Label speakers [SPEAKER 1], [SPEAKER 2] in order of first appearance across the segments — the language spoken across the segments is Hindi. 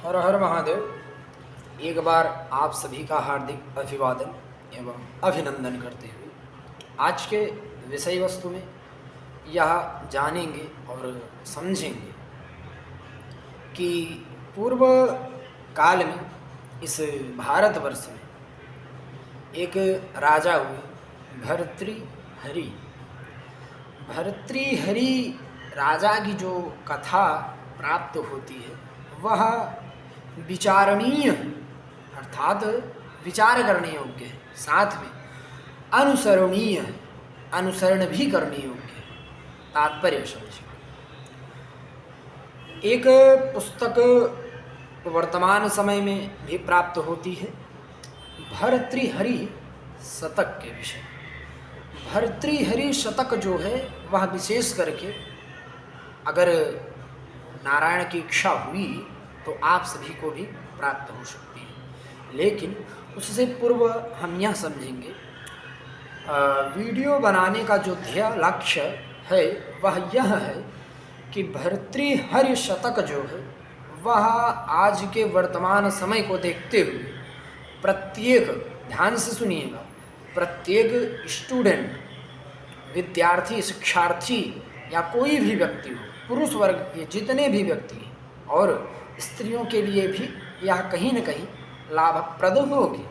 [SPEAKER 1] हर हर महादेव। एक बार आप सभी का हार्दिक अभिवादन एवं अभिनंदन करते हुए आज के विषय वस्तु में यह जानेंगे और समझेंगे कि पूर्व काल में इस भारतवर्ष में एक राजा हुए भर्तृहरि। भर्तृहरि राजा की जो कथा प्राप्त होती है वह विचारणीय अर्थात विचार करने योग्य है, साथ में अनुसरणीय है, अनुसरण भी करने योग्य है। तात्पर्य समझिए। एक पुस्तक वर्तमान समय में भी प्राप्त होती है भर्तृहरि शतक के विषय। भर्तृहरि शतक जो है वह विशेष करके अगर नारायण की इच्छा हुई तो आप सभी को भी प्राप्त हो सकती है, लेकिन उससे पूर्व हम यह समझेंगे वीडियो बनाने का जो ध्येय लक्ष्य है वह यह है कि भर्तृहरि शतक जो है वह आज के वर्तमान समय को देखते हुए प्रत्येक, ध्यान से सुनिएगा, प्रत्येक स्टूडेंट, विद्यार्थी, शिक्षार्थी या कोई भी व्यक्ति हो, पुरुष वर्ग के जितने भी व्यक्ति हैं और स्त्रियों के लिए भी यह कहीं न कहीं लाभप्रद होगी।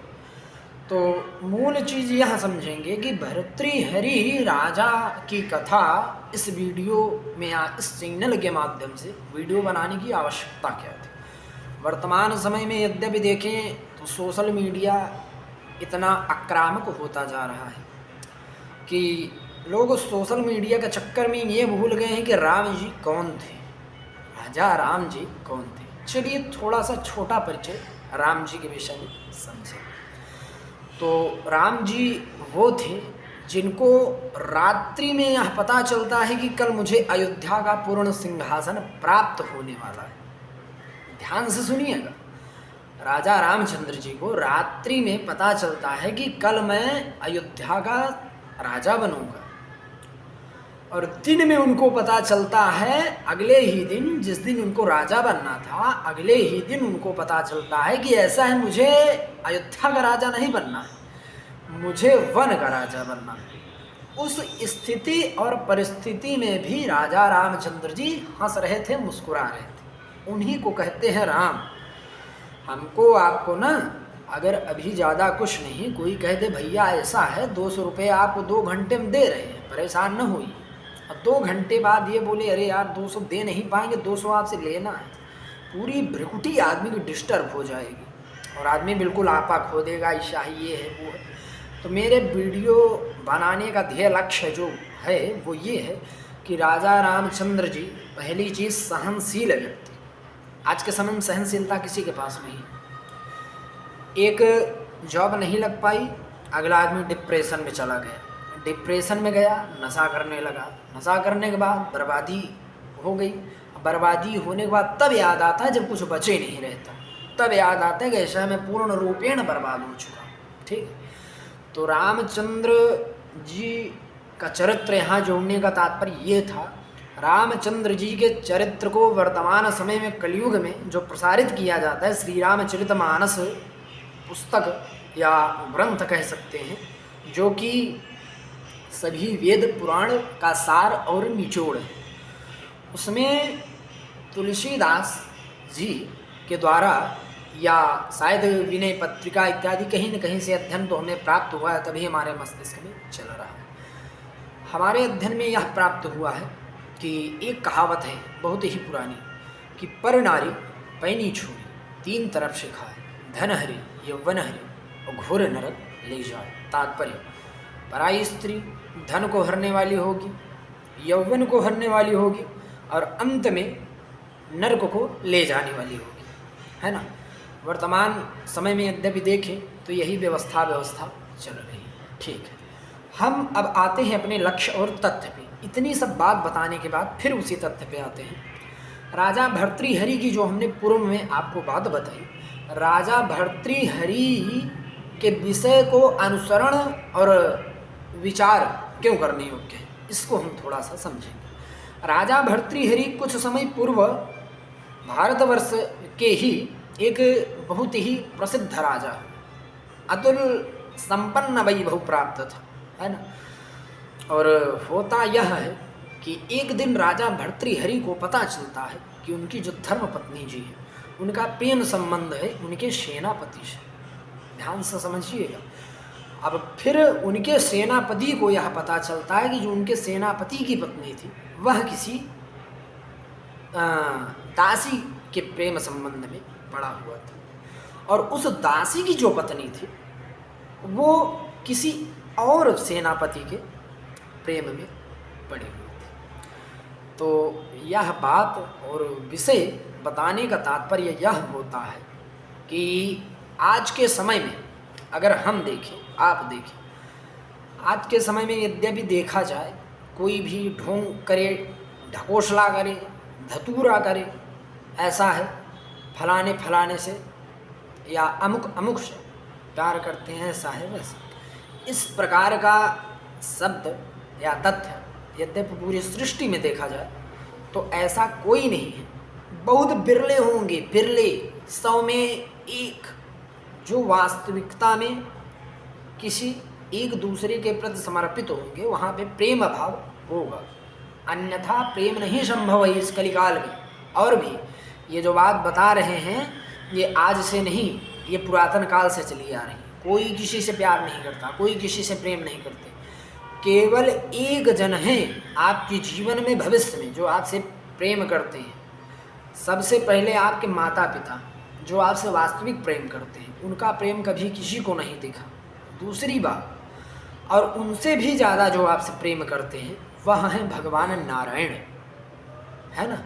[SPEAKER 1] तो मूल चीज़ यह समझेंगे कि भर्तृहरि राजा की कथा इस वीडियो में या इस चैनल के माध्यम से वीडियो बनाने की आवश्यकता क्या थी। वर्तमान समय में यद्यपि देखें तो सोशल मीडिया इतना आक्रामक होता जा रहा है कि लोग सोशल मीडिया के चक्कर में ये भूल गए हैं कि राम जी कौन थे, राजा राम जी कौन थे। चलिए थोड़ा सा छोटा परिचय राम जी के विषय में समझें। तो राम जी वो थे जिनको रात्रि में यह पता चलता है कि कल मुझे अयोध्या का पूर्ण सिंहासन प्राप्त होने वाला है। ध्यान से सुनिएगा, राजा रामचंद्र जी को रात्रि में पता चलता है कि कल मैं अयोध्या का राजा बनूंगा, और दिन में उनको पता चलता है, अगले ही दिन जिस दिन उनको राजा बनना था अगले ही दिन उनको पता चलता है कि ऐसा है, मुझे अयोध्या का राजा नहीं बनना है, मुझे वन का राजा बनना है। उस स्थिति और परिस्थिति में भी राजा रामचंद्र जी हंस रहे थे, मुस्कुरा रहे थे। उन्हीं को कहते हैं राम। हमको आपको ना अगर अभी ज़्यादा कुछ नहीं, कोई कह दे भैया ऐसा है 200 रुपये आपको 2 घंटे में दे रहे हैं, परेशान न होइए, और 2 घंटे बाद ये बोले अरे यार 200 दे नहीं पाएंगे, 200 आपसे लेना है, पूरी भ्रिकुटी आदमी की डिस्टर्ब हो जाएगी और आदमी बिल्कुल आपा खो देगा, ऐसा ही ये है वो है। तो मेरे वीडियो बनाने का ध्येय लक्ष्य जो है वो ये है कि राजा रामचंद्र जी पहली चीज़ सहनशील व्यक्ति। आज के समय में सहनशीलता किसी के पास नहीं है। एक जॉब नहीं लग पाई, अगला आदमी डिप्रेशन में चला गया, डिप्रेशन में गया, नशा करने लगा, नशा करने के बाद बर्बादी हो गई। बर्बादी होने के बाद तब याद आता है जब कुछ बचे नहीं रहता, तब याद आता है कि ऐसा मैं पूर्ण रूपेण बर्बाद हो चुका। ठीक है, तो रामचंद्र जी का चरित्र यहाँ जोड़ने का तात्पर्य ये था, रामचंद्र जी के चरित्र को वर्तमान समय में कलयुग में जो प्रसारित किया जाता है, श्री रामचरितमानस पुस्तक या ग्रंथ कह सकते हैं, जो कि सभी वेद पुराण का सार और निचोड़ है। उसमें तुलसीदास जी के द्वारा या शायद विनय पत्रिका इत्यादि कहीं न कहीं से अध्ययन तो हमें प्राप्त हुआ है, तभी हमारे मस्तिष्क में चल रहा है। हमारे अध्ययन में यह प्राप्त हुआ है कि एक कहावत है बहुत ही पुरानी कि पर नारी पैनी छोड़ी 3 तरफ से खाए, धन हरि यौवन हरि और घोर नरक ले जाए। तात्पर्य, पराई स्त्री धन को हरने वाली होगी, यौवन को हरने वाली होगी और अंत में नरक को ले जाने वाली होगी, है ना। वर्तमान समय में यद्यपि देखें तो यही व्यवस्था चल रही है। ठीक है, हम अब आते हैं अपने लक्ष्य और तथ्य पे। इतनी सब बात बताने के बाद फिर उसी तथ्य पे आते हैं। राजा भर्तृहरि की जो हमने पूर्व में आपको बात बताई, राजा भर्तृहरि के विषय को अनुसरण और विचार क्यों करने योग्य है, इसको हम थोड़ा सा समझेंगे। राजा भर्तृहरि कुछ समय पूर्व भारतवर्ष के ही एक बहुत ही प्रसिद्ध राजा, अतुल संपन्न वैभव प्राप्त था, है ना। और होता यह है कि एक दिन राजा भर्तृहरि को पता चलता है कि उनकी जो धर्म पत्नी जी है उनका प्रेम संबंध है उनके सेनापति से। ध्यान से समझिएगा। अब फिर उनके सेनापति को यह पता चलता है कि जो उनके सेनापति की पत्नी थी वह किसी दासी के प्रेम संबंध में पड़ा हुआ था, और उस दासी की जो पत्नी थी वो किसी और सेनापति के प्रेम में पड़ी हुई थी। तो यह बात और विषय बताने का तात्पर्य यह होता है कि आज के समय में अगर हम देखें, आप देखें, आज के समय में यद्यपि देखा जाए कोई भी ढोंग करे, ढकोसला करे, धतूरा करे, ऐसा है फलाने फलाने से या अमुक अमुक से प्यार करते हैं, ऐसा है वैसा, इस प्रकार का शब्द या तथ्य यद्यपि पूरी सृष्टि में देखा जाए तो ऐसा कोई नहीं है। बहुत बिरले होंगे, बिरले 100 में एक, जो वास्तविकता में किसी एक दूसरे के प्रति समर्पित होंगे, वहाँ पे प्रेम भाव होगा, अन्यथा प्रेम नहीं संभव है इस कलिकाल में। और भी ये जो बात बता रहे हैं ये आज से नहीं, ये पुरातन काल से चली आ रही है। कोई किसी से प्यार नहीं करता, कोई किसी से प्रेम नहीं करते, केवल एक जन है आपके जीवन में भविष्य में जो आपसे प्रेम करते हैं। सबसे पहले आपके माता पिता जो आपसे वास्तविक प्रेम करते हैं, उनका प्रेम कभी किसी को नहीं देखा। दूसरी बात, और उनसे भी ज़्यादा जो आपसे प्रेम करते हैं वह हैं भगवान नारायण, है ना।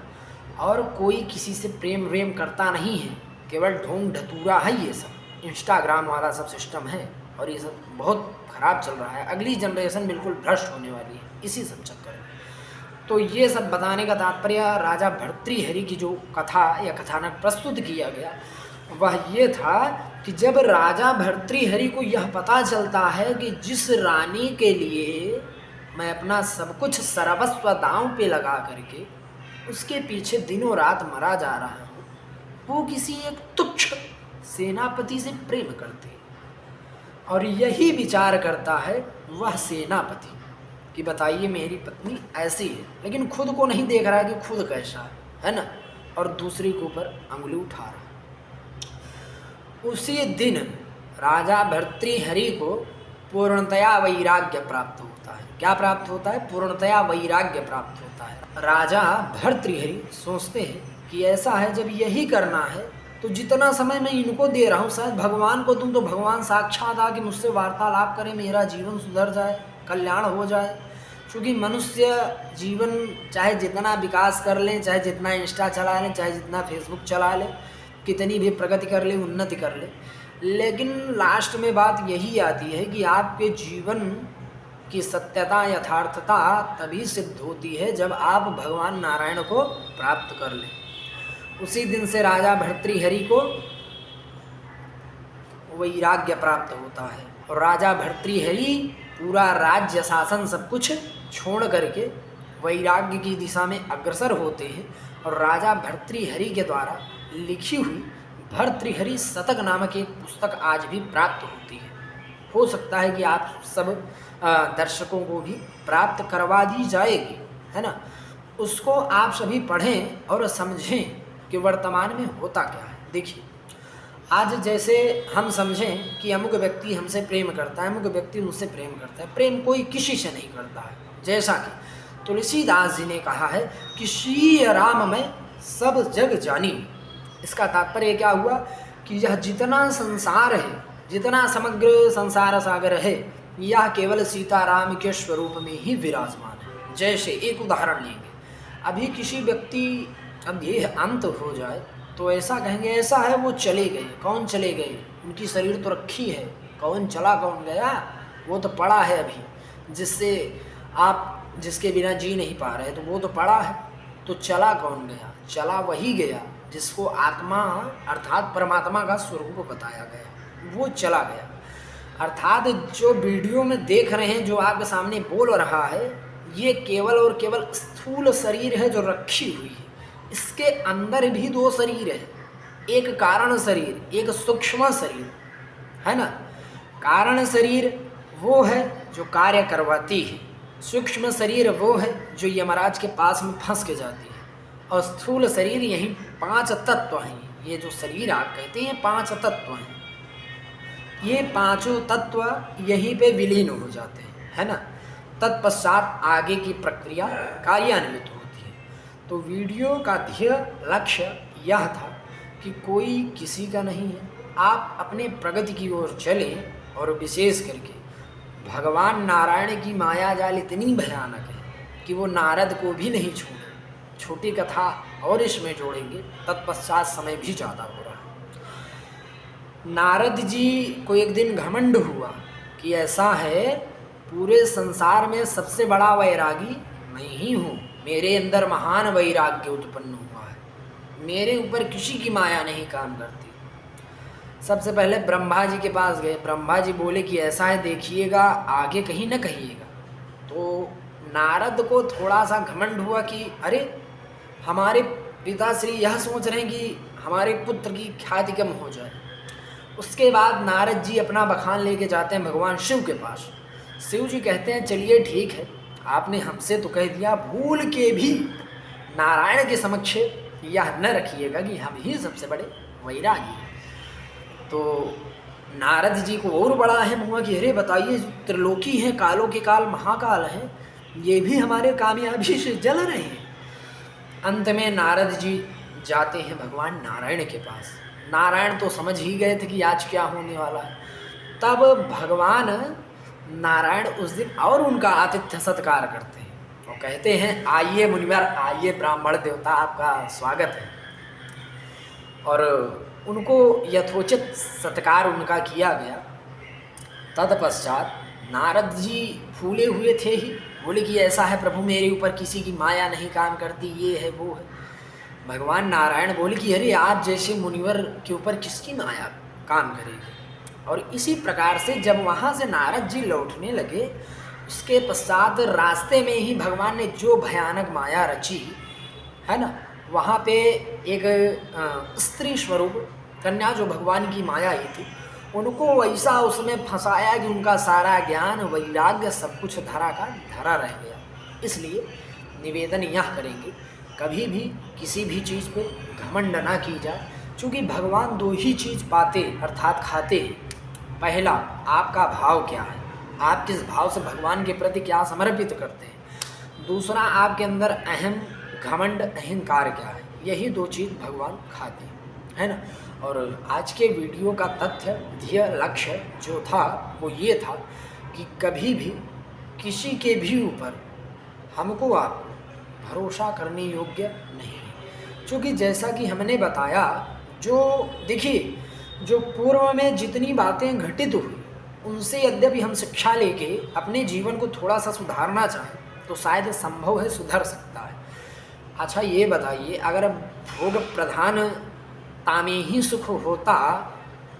[SPEAKER 1] और कोई किसी से प्रेम वेम करता नहीं है, केवल ढोंग ढतूरा है ये सब, इंस्टाग्राम वाला सब सिस्टम है, और ये सब बहुत ख़राब चल रहा है। अगली जनरेशन बिल्कुल भ्रष्ट होने वाली है इसी सब चक्कर में। तो ये सब बताने का तात्पर्य राजा भर्तृहरि की जो कथा या कथानक प्रस्तुत किया गया वह ये था कि जब राजा भर्तृहरि को यह पता चलता है कि जिस रानी के लिए मैं अपना सब कुछ सर्वस्व दांव पे लगा करके उसके पीछे दिनों रात मरा जा रहा हूँ, वो किसी एक तुच्छ सेनापति से प्रेम करती है। और यही विचार करता है वह सेनापति कि बताइए मेरी पत्नी ऐसी है, लेकिन खुद को नहीं देख रहा है कि खुद कैसा है ना, और दूसरे के ऊपर अंगुली उठा रहा है। उसी दिन राजा भर्तृहरि को पूर्णतया वैराग्य प्राप्त होता है। क्या प्राप्त होता है? पूर्णतया वैराग्य प्राप्त होता है। राजा भर्तृहरि सोचते हैं कि ऐसा है, जब यही करना है तो जितना समय मैं इनको दे रहा हूँ शायद भगवान को दूँ तो भगवान साक्षात आके मुझसे वार्तालाप करें, मेरा जीवन सुधर जाए, कल्याण हो जाए। क्योंकि मनुष्य जीवन चाहे जितना विकास कर लें, चाहे जितना इंस्टा चला लें, चाहे जितना फेसबुक चला लें, कितनी भी प्रगति कर ले, उन्नति कर ले, लेकिन लास्ट में बात यही आती है कि आपके जीवन की सत्यता, यथार्थता तभी सिद्ध होती है जब आप भगवान नारायण को प्राप्त कर लें। उसी दिन से राजा भर्तृहरि को वैराग्य प्राप्त होता है और राजा भर्तृहरि पूरा राज्य शासन सब कुछ छोड़ करके वैराग्य की दिशा में अग्रसर होते हैं। और राजा भर्तृहरि के द्वारा लिखी हुई भर्तृहरि शतक नामक एक पुस्तक आज भी प्राप्त होती है। हो सकता है कि आप सब दर्शकों को भी प्राप्त करवा दी जाएगी, है ना। उसको आप सभी पढ़ें और समझें कि वर्तमान में होता क्या है। देखिए, आज जैसे हम समझें कि अमुक व्यक्ति हमसे प्रेम करता है, अमुक व्यक्ति मुझसे प्रेम करता है, प्रेम कोई किसी से नहीं करता है। जैसा कि तुलसीदास जी ने कहा है कि श्री राम में सब जग जानी। इसका तात्पर्य क्या हुआ कि यह जितना संसार है, जितना समग्र संसार सागर है, यह केवल सीताराम के स्वरूप में ही विराजमान है। जैसे एक उदाहरण लेंगे, अभी किसी व्यक्ति अब ये अंत हो जाए तो ऐसा कहेंगे ऐसा है वो चले गए। कौन चले गए? उनकी शरीर तो रखी है, कौन चला कौन गया? वो तो पड़ा है अभी, जिससे आप जिसके बिना जी नहीं पा रहे, तो वो तो पड़ा है। तो चला कौन गया? चला वही गया जिसको आत्मा अर्थात परमात्मा का स्वरूप बताया गया, वो चला गया। अर्थात जो वीडियो में देख रहे हैं, जो आपके सामने बोल रहा है, ये केवल और केवल स्थूल शरीर है जो रखी हुई है। इसके अंदर भी दो शरीर एक कारण शरीर, एक सूक्ष्म शरीर, है ना। कारण शरीर वो है जो कार्य करवाती है, सूक्ष्म शरीर वो है जो यमराज के पास में फंस के जाती है, और स्थूल शरीर यही 5 तत्व हैं। ये जो शरीर आप कहते हैं 5 तत्व हैं, ये पांचों तत्व यहीं पे विलीन हो जाते हैं, है ना। तत्पश्चात आगे की प्रक्रिया कार्यान्वित होती है। तो वीडियो का ध्येय लक्ष्य यह था कि कोई किसी का नहीं है, आप अपने प्रगति की ओर चलें, और विशेष करके भगवान नारायण की माया जाल इतनी भयानक है कि वो नारद को भी नहीं छोड़े। छोटी कथा और इसमें जोड़ेंगे, तत्पश्चात समय भी ज़्यादा हो रहा है। नारद जी को एक दिन घमंड हुआ कि ऐसा है, पूरे संसार में सबसे बड़ा वैरागी मैं ही हूँ, मेरे अंदर महान वैराग्य उत्पन्न हुआ है, मेरे ऊपर किसी की माया नहीं काम करती। सबसे पहले ब्रह्मा जी के पास गए। ब्रह्मा जी बोले कि ऐसा है, देखिएगा आगे कहीं न कहिएगा। तो नारद को थोड़ा सा घमंड हुआ कि अरे, हमारे पिताश्री यह सोच रहे हैं कि हमारे पुत्र की ख्याति कम हो जाए। उसके बाद नारद जी अपना बखान लेके जाते हैं भगवान शिव के पास। शिव जी कहते हैं चलिए ठीक है, आपने हमसे तो कह दिया, भूल के भी नारायण के समक्ष यह न रखिएगा कि हम ही सबसे बड़े वैरागी हैं। तो नारद जी को और बड़ा अहम हुआ कि अरे बताइए, त्रिलोकी हैं, कालों के काल महाकाल हैं, ये भी हमारे कामयाबी से जल रहे हैं। अंत में नारद जी जाते हैं भगवान नारायण के पास। नारायण तो समझ ही गए थे कि आज क्या होने वाला है। तब भगवान नारायण उस दिन और उनका आतिथ्य सत्कार करते हैं और कहते हैं आइए मुनिवर, आइए ब्राह्मण देवता, आपका स्वागत है। और उनको यथोचित सत्कार उनका किया गया। तत्पश्चात नारद जी फूले हुए थे ही, बोले कि ऐसा है प्रभु, मेरे ऊपर किसी की माया नहीं काम करती, ये है वो है। भगवान नारायण बोले कि अरे, आप जैसे मुनिवर के ऊपर किसकी माया काम करेगी। और इसी प्रकार से जब वहाँ से नारद जी लौटने लगे, उसके पश्चात रास्ते में ही भगवान ने जो भयानक माया रची, है ना, वहाँ पे एक स्त्री स्वरूप कन्या जो भगवान की माया ही थी, उनको वैसा उसमें फंसाया कि उनका सारा ज्ञान वैराग्य सब कुछ धरा का धरा रह गया। इसलिए निवेदन यह करेंगे, कभी भी किसी भी चीज़ पे घमंड ना की जाए, क्योंकि भगवान दो ही चीज़ पाते अर्थात खाते हैं। पहला, आपका भाव क्या है, आप किस भाव से भगवान के प्रति क्या समर्पित करते हैं। दूसरा, आपके अंदर अहम घमंड अहंकार क्या है। यही दो चीज़ भगवान खाते हैं, है ना। और आज के वीडियो का तथ्य, ध्येय, लक्ष्य जो था वो ये था कि कभी भी किसी के भी ऊपर हमको आप भरोसा करने योग्य नहीं है। क्योंकि जैसा कि हमने बताया, जो देखिए, जो पूर्व में जितनी बातें घटित हुई उनसे यद्यपि हम शिक्षा लेके अपने जीवन को थोड़ा सा सुधारना चाहें तो शायद संभव है, सुधर सकता है। अच्छा ये बताइए, अगर भोग प्रधानता में ही सुख होता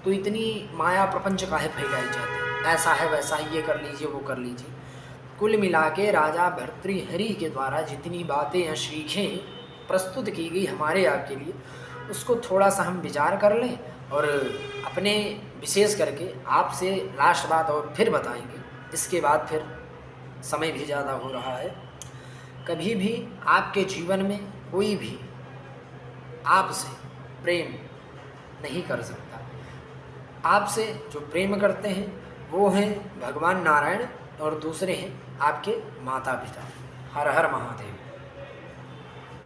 [SPEAKER 1] तो इतनी माया प्रपंच काहे फैलाई जाती, ऐसा है वैसा है, ये कर लीजिए वो कर लीजिए। कुल मिला के राजा भर्तृहरि के द्वारा जितनी बातें या सीखें प्रस्तुत की गई हमारे आपके लिए, उसको थोड़ा सा हम विचार कर लें और अपने विशेष करके आपसे लास्ट बात और फिर बताएंगे। इसके बाद फिर समय भी ज़्यादा हो रहा है। कभी भी आपके जीवन में कोई भी आपसे प्रेम नहीं कर सकता। आपसे जो प्रेम करते हैं वो हैं भगवान नारायण और दूसरे हैं आपके माता पिता। हर हर महादेव।